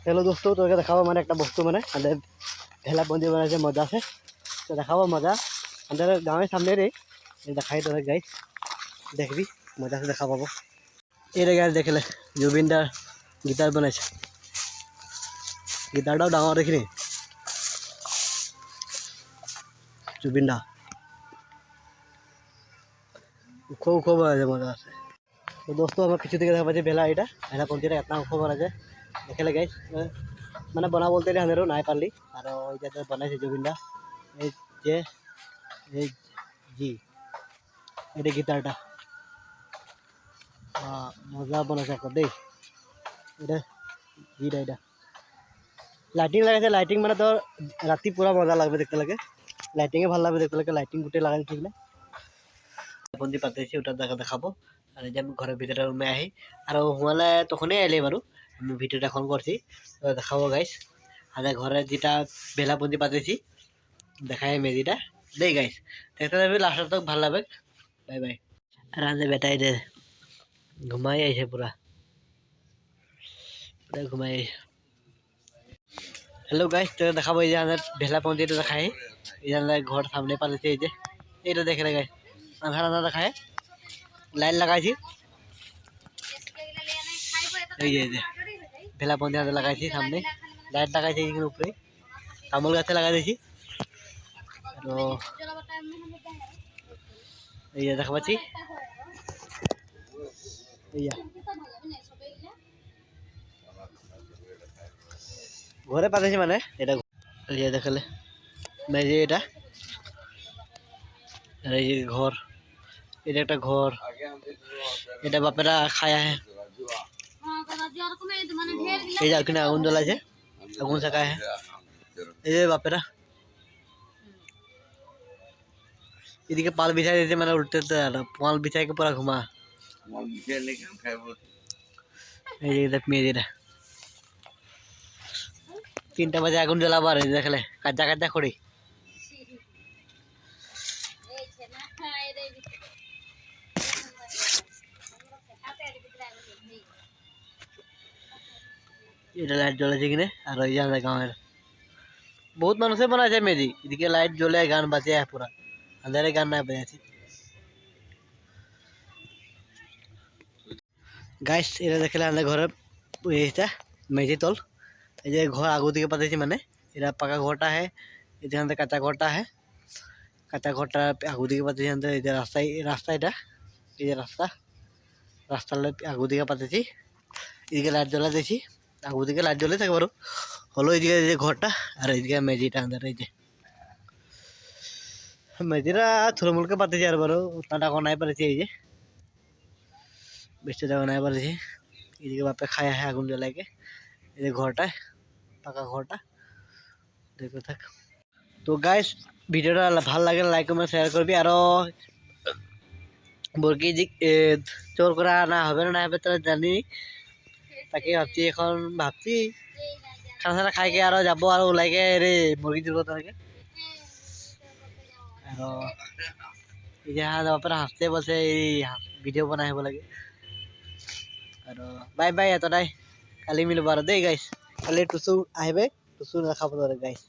Hello दोस्तों, तो देखाबो মানে একটা বস্তু মানে আমাদের ভেলা বন্দি বানাইছে মজা আছে। তো দেখাবো মজা আমাদের গাঁয়ের সামনে রে দেখাই তোরা গাইস, দেখবি মজা আছে দেখা পাবো। এই রে গাইস দেখলে জুবিনদার গিটার বানাইছে, গিটারটাও ডাঙর দেখিনি জুবিনদা খুব খুব বানাইছে, মজা আছে। তো दोस्तों আমার কিছু থেকে দেখা পাচ্ছি ভেলা এটা ভেলা পন্থীটা এত খুব বানাইছে দেখলে গাইস, মানে বনা বলতে আমাদেরও নাই পারলি আর ওই যে বানাইছে জুবিনদা এই যে এই জি এটা গিটারটা মজা বানাইছে একবার দেই। এটা জিটা এটা লাইটিং লাগাইছে, লাইটিং মানে তোর রাতি পুরা মজা লাগবে দেখতে লাগে, লাইটিংয়ে ভালো লাগবে দেখতে লাগে, লাইটিং গোটে লাগাই ঠিক না বন্দি পাতেছি ওটা দেখাবো। আর যে আমি ঘরের ভিতরে রুমে আহি আর হুয়ালে তখনই এলে বারু আমি ভিডিওটা এখন করছি, তো দেখাবো গাইস আর ঘরে যেটা বেলা বন্দি পাতেছি দেখাই মেজিটা দেই গাইস, দেখতে যাবি লাস্ট তক ভালো লাগবে। Bye bye. আর আমাদের বেটাই দে ঘুমাই আইছে পুরা পুরা ঘুমাই আইছে। হ্যালো গাইস, তো দেখাবো এই যে আমাদের ভেলা পন্থীটা দেখাই, এই যে আমাদের ঘর সামনে পাতেছি, এই যে এইটা দেখে রে গাইস আধার আধার দেখায় লাইন লাগাইছি, এই যে ভেলা পন্থী হাতে লাগাইছি সামনে লাইট লাগাইছি এখানে উপরে তামুল গাছে লাগাই দিয়েছি। তো এই যে দেখা পাচ্ছি ঘরে পাতেছি মানে এটা এই যে দেখালে মেজি এটা, এই যে ঘর এটা একটা ঘর, এটা বাপেরা খায় है। এই যে ওখানে আগুন জ্বলাইছে, আগুন শেখায় है এই যে বাপেরা, এদিকে পাল বিছাই দিয়েছে মানে উঠতে পাল বিছাই পুরা ঘুমা। এই যে দেখ মেয়েরা 3টা বাজে আগুন জ্বলাবার দেখলে কাজা কাজা করি এটা লাইট জ্বলেছে কিনে। আর ওই যে আমাদের গাঁয়ের বহুত মানুষে বানাইছে মেজি, এদিকে লাইট জ্বলে গান বাজে পুরা আন্ধারে গান না বাজাচ্ছি গাইস। এটা দেখলে আমাদের ঘরের এইটা মেজি তল, এই যে ঘর আগু দিকে পাতেছি মানে এটা পাকা ঘরটা है, এখান থেকে কাঁচা ঘরটা है, কাঁচা ঘরটা আগু দিকে পাতেছি এই যে রাস্তায় রাস্তা এটা এই যে রাস্তা রাস্তার আগু দিকে পাতেছি, এদিকে লাইট জ্বলা দিয়েছি আগু দিকে লাইট জ্বলে থাকে বারো হলো এইদিকে এই যে ঘরটা আর এইদিকে মেজিটা আন্দার এই যে মেজিরা থুলমুলকে পাতেছি আর বারো উतना টাকা নাই পারেছি, এই যে বেশি টাকা নাই পারেছি। এদিকে বাপে খায়া है আগুন জ্বলাইকে, এই যে ঘরটা পাকা ঘরটা দেখতে থাক। তো গাইস ভিডিওটা ভাল লাগে লাইক কমেন্ট শেয়ার করবি, আরো মুরগি চোর করা না হবে না হবে তো জানি, তাকে ভাবছি এখন ভাবছি খানা চানা খাইকে আরো যাব আর ওলাইকে রে মুরগি চুর করতে থাকে। আৰু এই যে বাপেরা হাসতে বলছে এই ভিডিও বনাই আহিব লাগে। আৰু বাই বাই এতটাই, কালি মিলিব আৰু দেই গাইছ, কালি টুচু আহিবে টুচু দেখাব গাইছ।